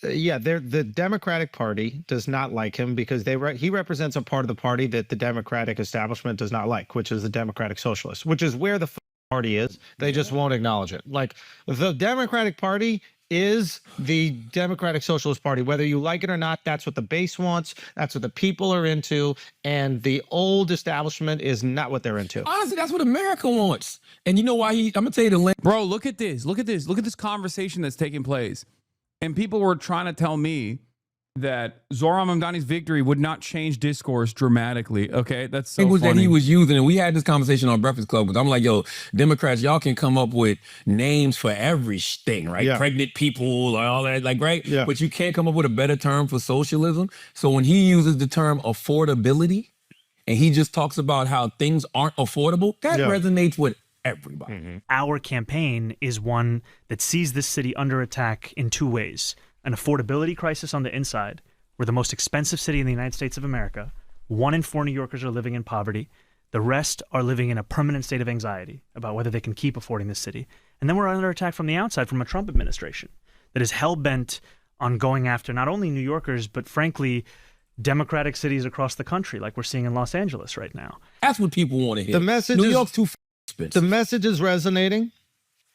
Yeah, the Democratic Party does not like him because he represents a part of the party that the Democratic establishment does not like, which is the Democratic Socialists, which is where the party is. They just won't acknowledge it. Like the Democratic Party is the Democratic Socialist Party. Whether you like it or not, that's what the base wants. That's what the people are into. And the old establishment is not what they're into. Honestly, that's what America wants. And you know why I'm going to tell you the link. Bro, look at this. Look at this. Look at this conversation that's taking place. And people were trying to tell me that Zoran Mamdani's victory would not change discourse dramatically. Okay, that's so funny. That he was using, and we had this conversation on Breakfast Club, because I'm like, yo, Democrats, y'all can come up with names for everything, right? Yeah. Pregnant people, all that, like, right? Yeah. But you can't come up with a better term for socialism. So when he uses the term affordability, and he just talks about how things aren't affordable, that resonates with everybody. Mm-hmm. Our campaign is one that sees this city under attack in two ways. An affordability crisis on the inside. We're the most expensive city in the United States of America. 1 in 4 New Yorkers are living in poverty. The rest are living in a permanent state of anxiety about whether they can keep affording this city. And then we're under attack from the outside, from a Trump administration that is hell-bent on going after not only New Yorkers, but frankly, democratic cities across the country, like we're seeing in Los Angeles right now. That's what people want to hear. The message New York's too expensive. The message is resonating.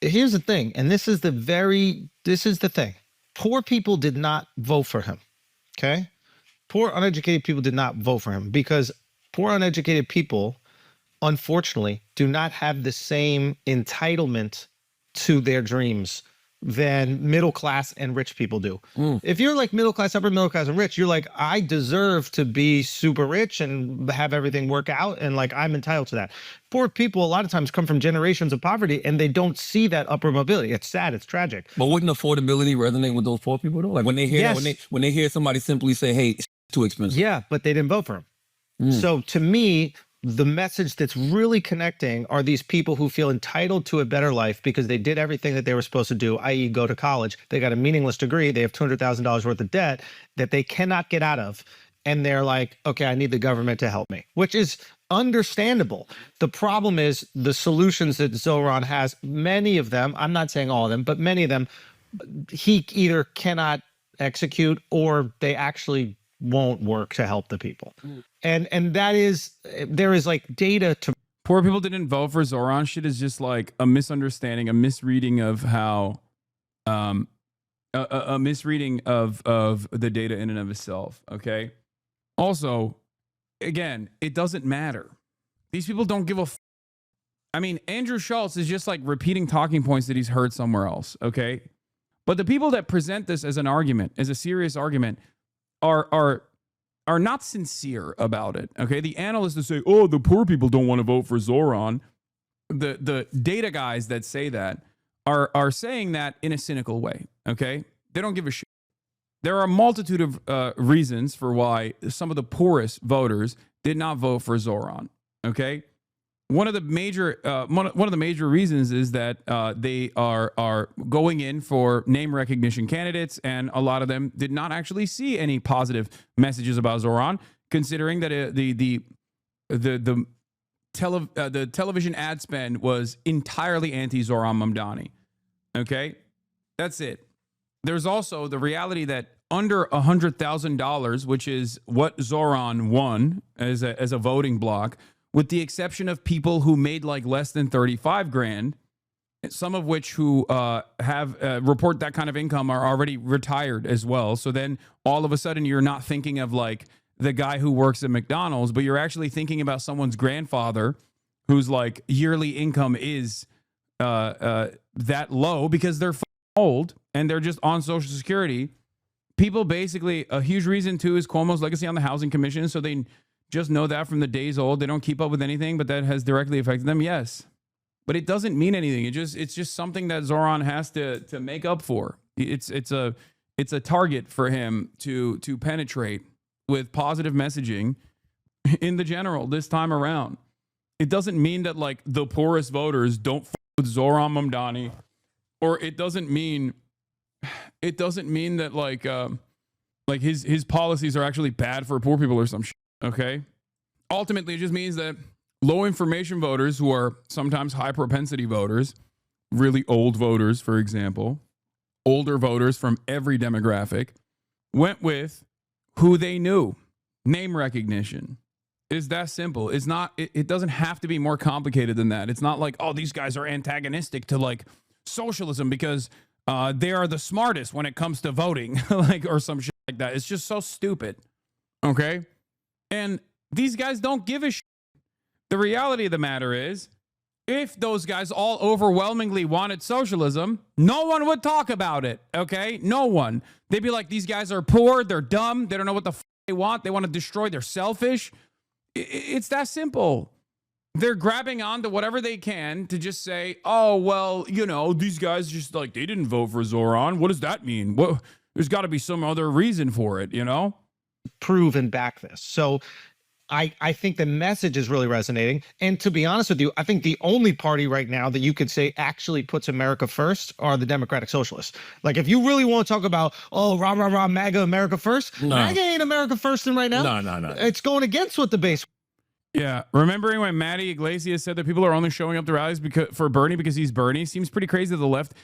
Here's the thing, and this is the thing. Poor people did not vote for him, okay? Poor, uneducated people did not vote for him because poor, uneducated people, unfortunately, do not have the same entitlement to their dreams than middle class and rich people do. If you're like middle class, upper middle class and rich, you're like, I deserve to be super rich and have everything work out, and like I'm entitled to that. Poor people a lot of times come from generations of poverty and they don't see that upper mobility. It's sad, it's tragic. But wouldn't affordability resonate with those poor people though? Like when they hear that, when they hear somebody simply say, hey, it's too expensive. Yeah, but they didn't vote for him. So to me, the message that's really connecting are these people who feel entitled to a better life because they did everything that they were supposed to do, i.e. go to college. They got a meaningless degree. They have $200,000 worth of debt that they cannot get out of. And they're like, okay, I need the government to help me, which is understandable. The problem is the solutions that Zoran has, many of them, I'm not saying all of them, but many of them, he either cannot execute or they actually won't work to help the people. And that is, there is like data to. Poor people didn't vote for Zoran shit is just like a misunderstanding, a misreading of how, a misreading of the data in and of itself. Okay. Also, again, it doesn't matter. These people don't give a I mean, Andrew Schulz is just like repeating talking points that he's heard somewhere else. Okay. But the people that present this as an argument, as a serious argument, are not sincere about it. Okay, the analysts that say, "Oh, the poor people don't want to vote for Zoran," the data guys that say that are saying that in a cynical way. Okay, they don't give a shit. There are a multitude of reasons for why some of the poorest voters did not vote for Zoran. Okay. One of the major reasons is that they are going in for name recognition candidates, and a lot of them did not actually see any positive messages about Zoran, considering that the television ad spend was entirely anti-Zoran Mamdani. Okay, that's it. There's also the reality that under $100,000, which is what Zoran won as a voting block, with the exception of people who made like less than 35 grand, some of which who have report that kind of income are already retired as well. So then all of a sudden you're not thinking of like the guy who works at McDonald's, but you're actually thinking about someone's grandfather whose like yearly income is that low because they're old and they're just on Social Security. People basically, a huge reason too is Cuomo's legacy on the Housing Commission. So they just know that from the days old. They don't keep up with anything, but that has directly affected them. Yes. But it doesn't mean anything. It's just something that Zoran has to make up for. It's a target for him to penetrate with positive messaging in the general this time around. It doesn't mean that like the poorest voters don't f with Zoran Mamdani, or it doesn't mean that like his policies are actually bad for poor people or some shit. Okay. Ultimately, it just means that low information voters who are sometimes high propensity voters, really old voters, for example, older voters from every demographic went with who they knew. Name recognition. It's that simple. It's not, it doesn't have to be more complicated than that. It's not like, oh, these guys are antagonistic to like socialism because they are the smartest when it comes to voting, like, or some shit like that. It's just so stupid. Okay. And these guys don't give a shit. The reality of the matter is, if those guys all overwhelmingly wanted socialism, no one would talk about it. Okay. No one. They'd be like, these guys are poor. They're dumb. They don't know what the they want. They want to destroy. They're selfish. It's that simple. They're grabbing on to whatever they can to just say, oh, well, you know, these guys just like, they didn't vote for Zoran. What does that mean? Well, there's got to be some other reason for it, you know? Prove and back this. So I think the message is really resonating. And to be honest with you, I think the only party right now that you could say actually puts America first are the Democratic Socialists. Like, if you really want to talk about, oh, rah, rah, rah, MAGA, America first, MAGA ain't America first right now. No. It's going against what the base. Yeah. Remembering when Matty Iglesias said that people are only showing up to rallies for Bernie because he's Bernie seems pretty crazy that the left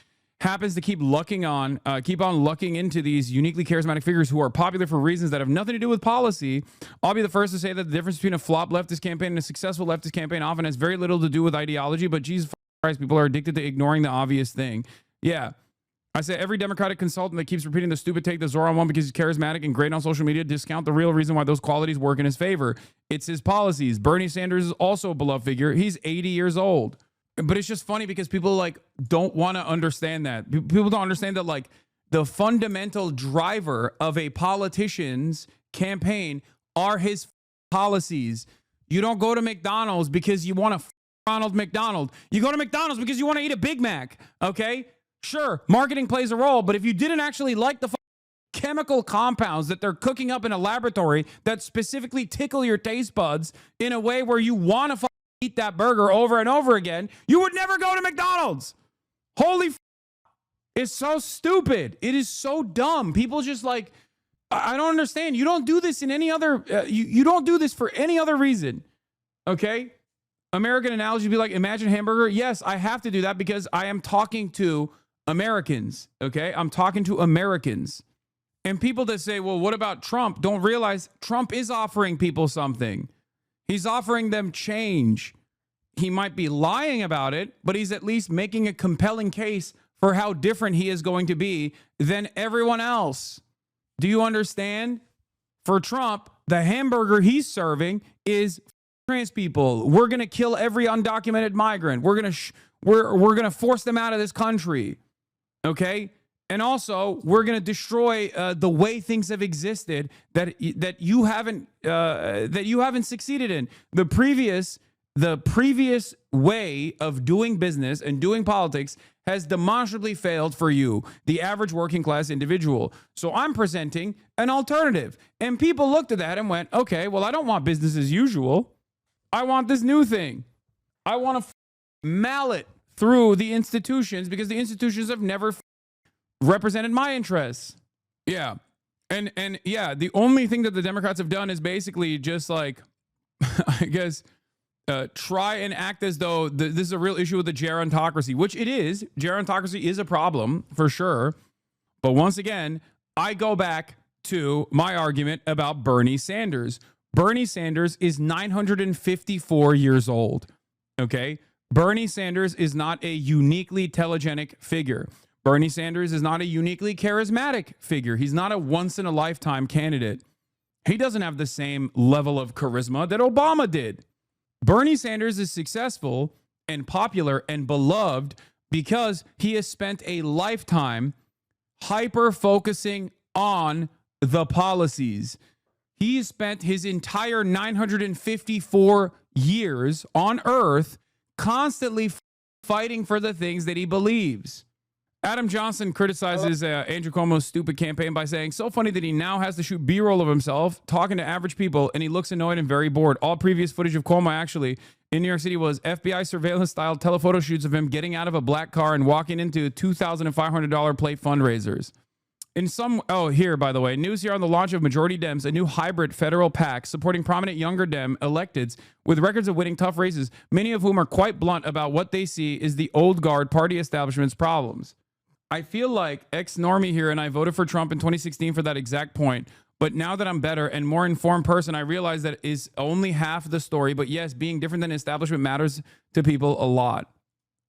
happens to keep on lucking into these uniquely charismatic figures who are popular for reasons that have nothing to do with policy. I'll be the first to say that the difference between a flop leftist campaign and a successful leftist campaign often has very little to do with ideology, but Jesus Christ, people are addicted to ignoring the obvious thing. Yeah. I say every Democratic consultant that keeps repeating the stupid take that Zoran won because he's charismatic and great on social media discount the real reason why those qualities work in his favor. It's his policies. Bernie Sanders is also a beloved figure. He's 80 years old. But it's just funny because people like don't want to understand that. People don't understand that like the fundamental driver of a politician's campaign are his policies. You don't go to McDonald's because you want to Ronald McDonald. You go to McDonald's because you want to eat a Big Mac. Okay, sure, marketing plays a role, but if you didn't actually like the chemical compounds that they're cooking up in a laboratory that specifically tickle your taste buds in a way where you want to eat that burger over and over again, you would never go to McDonald's. Holy it's so stupid. It is so dumb. People just like, I don't understand. You don't do this in any other, you don't do this for any other reason. Okay? American analogy would be like, imagine hamburger. Yes, I have to do that because I am talking to Americans. Okay? I'm talking to Americans. And people that say, well, what about Trump? Don't realize Trump is offering people something. He's offering them change. He might be lying about it, but he's at least making a compelling case for how different he is going to be than everyone else. Do you understand? For Trump, the hamburger he's serving is trans people. We're going to kill every undocumented migrant. We're going to force them out of this country. Okay? And also, we're going to destroy the way things have existed that you haven't succeeded in. The previous way of doing business and doing politics has demonstrably failed for you, the average working class individual. So I'm presenting an alternative. And people looked at that and went, okay, well, I don't want business as usual. I want this new thing. I want to mallet through the institutions because the institutions have never represented my interests. Yeah. And yeah, the only thing that the Democrats have done is basically just like, I guess, try and act as though this is a real issue with the gerontocracy, which it is. Gerontocracy is a problem for sure. But once again, I go back to my argument about Bernie Sanders. Bernie Sanders is 954 years old. Okay. Bernie Sanders is not a uniquely telegenic figure. Bernie Sanders is not a uniquely charismatic figure. He's not a once-in-a-lifetime candidate. He doesn't have the same level of charisma that Obama did. Bernie Sanders is successful and popular and beloved because he has spent a lifetime hyper-focusing on the policies. He spent his entire 954 years on Earth constantly fighting for the things that he believes. Adam Johnson criticizes Andrew Cuomo's stupid campaign by saying, so funny that he now has to shoot B-roll of himself talking to average people, and he looks annoyed and very bored. All previous footage of Cuomo actually in New York City was FBI surveillance-style telephoto shoots of him getting out of a black car and walking into $2,500 plate fundraisers. Here, by the way, news here on the launch of Majority Dems, a new hybrid federal PAC supporting prominent younger Dem electeds with records of winning tough races, many of whom are quite blunt about what they see is the old guard party establishment's problems. I feel like ex-normie here, and I voted for Trump in 2016 for that exact point. But now that I'm better and more informed person, I realize that is only half the story. But yes, being different than establishment matters to people a lot.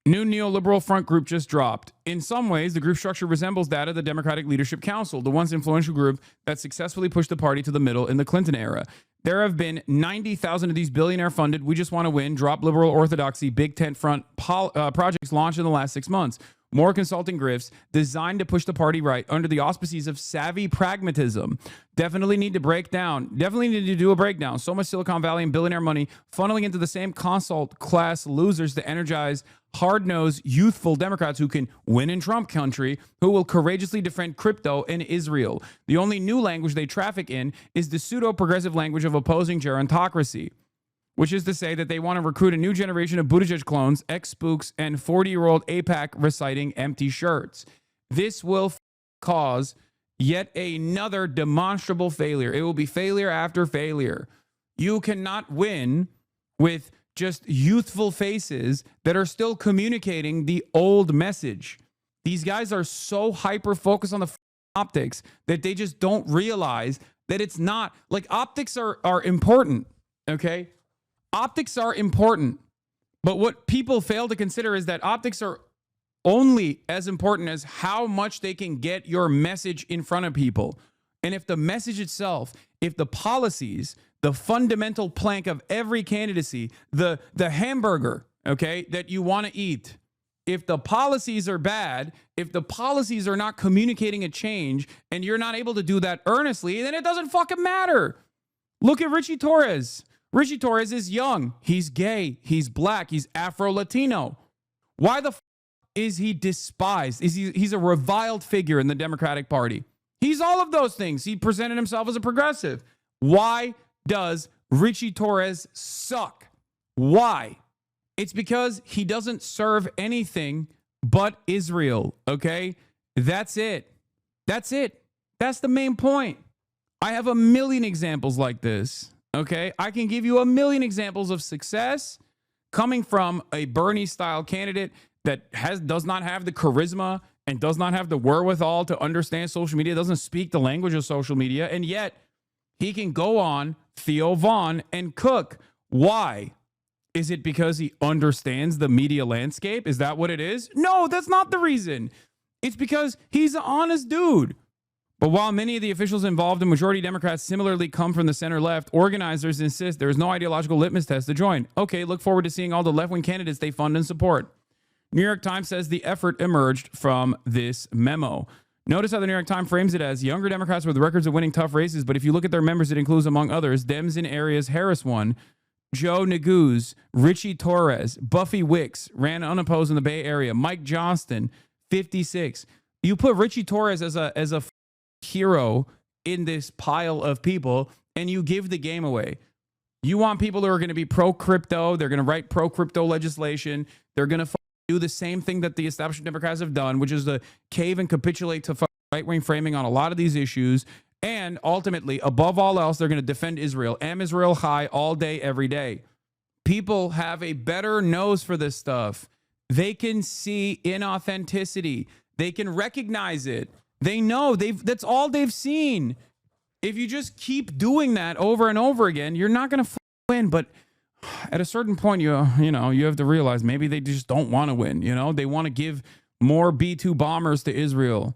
New neoliberal front group just dropped. In some ways, the group structure resembles that of the Democratic Leadership Council, the once influential group that successfully pushed the party to the middle in the Clinton era. There have been 90,000 of these billionaire-funded, we just want to win, drop liberal orthodoxy, big tent front projects launched in the last 6 months. More consulting grifts designed to push the party right under the auspices of savvy pragmatism. Definitely need to break down. Definitely need to do a breakdown. So much Silicon Valley and billionaire money funneling into the same consult class losers to energize hard-nosed, youthful Democrats who can win in Trump country, who will courageously defend crypto and Israel. The only new language they traffic in is the pseudo-progressive language of opposing gerontocracy, which is to say that they want to recruit a new generation of Buttigieg clones, ex-spooks, and 40-year-old AIPAC reciting empty shirts. This will cause yet another demonstrable failure. It will be failure after failure. You cannot win with just youthful faces that are still communicating the old message. These guys are so hyper-focused on the optics that they just don't realize that it's not, like, optics are important, okay? Optics are important, but what people fail to consider is that optics are only as important as how much they can get your message in front of people. And if the message itself, if the policies, the fundamental plank of every candidacy, the hamburger, okay, that you want to eat, if the policies are bad, if the policies are not communicating a change, and you're not able to do that earnestly, then it doesn't fucking matter. Look at Richie Torres. Richie Torres is young. He's gay. He's black. He's Afro-Latino. Why the is he despised? He's a reviled figure in the Democratic Party. He's all of those things. He presented himself as a progressive. Why does Richie Torres suck? Why? It's because he doesn't serve anything but Israel, okay? That's it. That's it. That's the main point. I have a million examples like this, okay? I can give you a million examples of success coming from a Bernie-style candidate that does not have the charisma and does not have the wherewithal to understand social media, doesn't speak the language of social media, and yet he can go on Theo Vaughn and cook. Why? Is it because he understands the media landscape? Is that what it is? No, that's not the reason. It's because he's an honest dude. But while many of the officials involved and majority Democrats similarly come from the center left, organizers insist there is no ideological litmus test to join. Okay, look forward to seeing all the left-wing candidates they fund and support. New York Times says the effort emerged from this memo. Notice how the New York Times frames it as younger Democrats with records of winning tough races, but if you look at their members, it includes, among others, Dems in areas Harris won, Joe Neguse, Richie Torres, Buffy Wicks ran unopposed in the Bay Area, Mike Johnston, 56. You put Richie Torres as a hero in this pile of people, and you give the game away. You want people who are going to be pro-crypto. They're going to write pro-crypto legislation. They're going to do the same thing that the establishment Democrats have done, which is to cave and capitulate to right-wing framing on a lot of these issues. And ultimately, above all else, they're going to defend Israel. Am Israel high all day, every day. People have a better nose for this stuff. They can see inauthenticity. They can recognize it. They know that's all they've seen. If you just keep doing that over and over again, you're not going to win. But at a certain point, you have to realize maybe they just don't want to win. They want to give more B-2 bombers to Israel.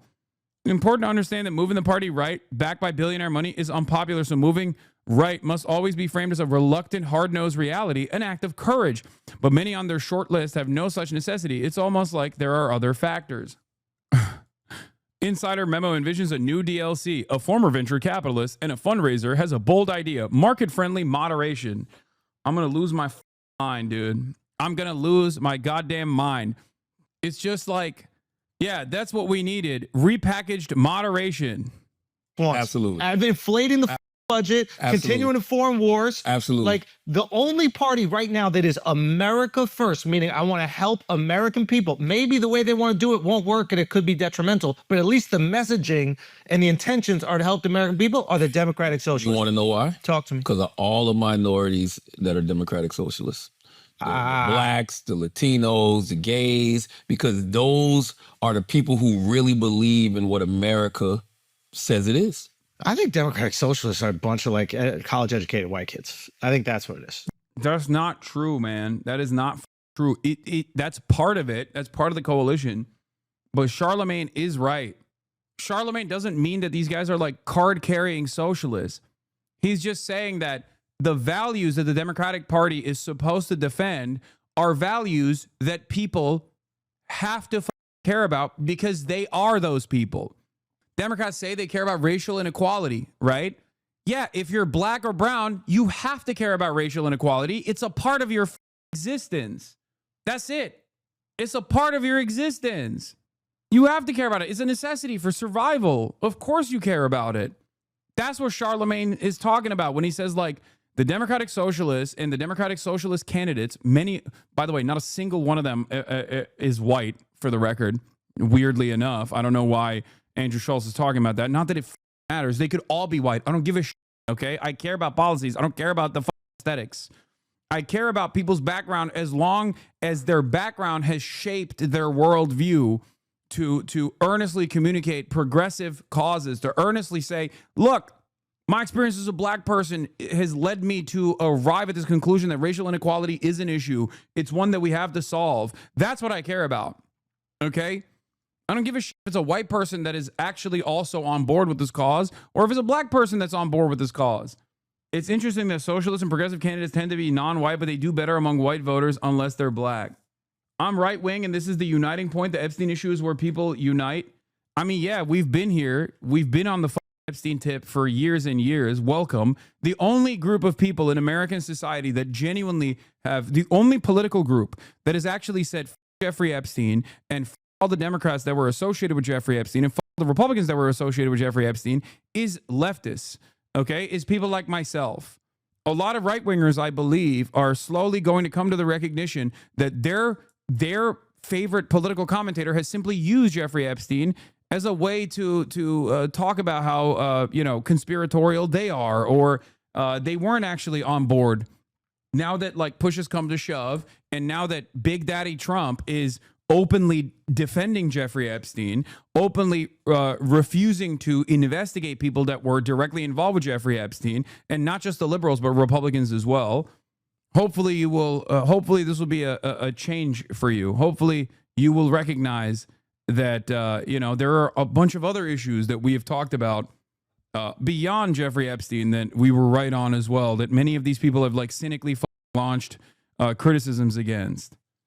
Important to understand that moving the party right, backed by billionaire money, is unpopular. So moving right must always be framed as a reluctant, hard-nosed reality, an act of courage. But many on their short list have no such necessity. It's almost like there are other factors. Insider memo envisions a new DLC. A former venture capitalist and a fundraiser has a bold idea. Market-friendly moderation. I'm going to lose my mind, dude. I'm going to lose my goddamn mind. It's just like, yeah, that's what we needed. Repackaged moderation. Absolutely. Inflating the budget, continuing the foreign wars. Absolutely. Like, the only party right now that is America first, meaning I want to help American people. Maybe the way they want to do it won't work and it could be detrimental, but at least the messaging and the intentions are to help the American people, are the Democratic Socialists. You want to know why? Talk to me. Because of all the minorities that are Democratic Socialists. blacks, the Latinos, the gays, because those are the people who really believe in what America says it is. I think Democratic Socialists are a bunch of like college-educated white kids. I think that's what it is. That's not true, man. That is not true. That's part of it. That's part of the coalition. But Charlemagne is right. Charlemagne doesn't mean that these guys are like card-carrying socialists. He's just saying that the values that the Democratic Party is supposed to defend are values that people have to care about because they are those people. Democrats say they care about racial inequality, right? Yeah, if you're black or brown, you have to care about racial inequality. It's a part of your existence. That's it. It's a part of your existence. You have to care about it. It's a necessity for survival. Of course you care about it. That's what Charlemagne is talking about when he says, like, the Democratic Socialists and the Democratic Socialist candidates, many, by the way, not a single one of them is white, for the record, weirdly enough. I don't know why Andrew Schulz is talking about that. Not that it matters. They could all be white. I don't give a shit, okay? I care about policies. I don't care about the aesthetics. I care about people's background as long as their background has shaped their worldview to earnestly communicate progressive causes, to earnestly say, look, my experience as a black person has led me to arrive at this conclusion that racial inequality is an issue. It's one that we have to solve. That's what I care about, okay? I don't give a shit if it's a white person that is actually also on board with this cause or if it's a black person that's on board with this cause. It's interesting that socialist and progressive candidates tend to be non-white, but they do better among white voters unless they're black. I'm right-wing, and this is the uniting point. The Epstein issue is where people unite. I mean, yeah, we've been here. We've been on the Epstein tip for years and years. Welcome. The only group of people in American society that genuinely have, the only political group that has actually said Jeffrey Epstein and all the Democrats that were associated with Jeffrey Epstein and the Republicans that were associated with Jeffrey Epstein is leftists, okay? Is people like myself. A lot of right-wingers, I believe, are slowly going to come to the recognition that their favorite political commentator has simply used Jeffrey Epstein as a way to talk about how conspiratorial they are, or they weren't actually on board. Now that like push has come to shove, and now that Big Daddy Trump is openly defending Jeffrey Epstein, openly refusing to investigate people that were directly involved with Jeffrey Epstein, and not just the liberals but Republicans as well. Hopefully you will. Hopefully this will be a change for you. Hopefully you will recognize that there are a bunch of other issues that we have talked about beyond Jeffrey Epstein that we were right on as well. That many of these people have like cynically launched criticisms against.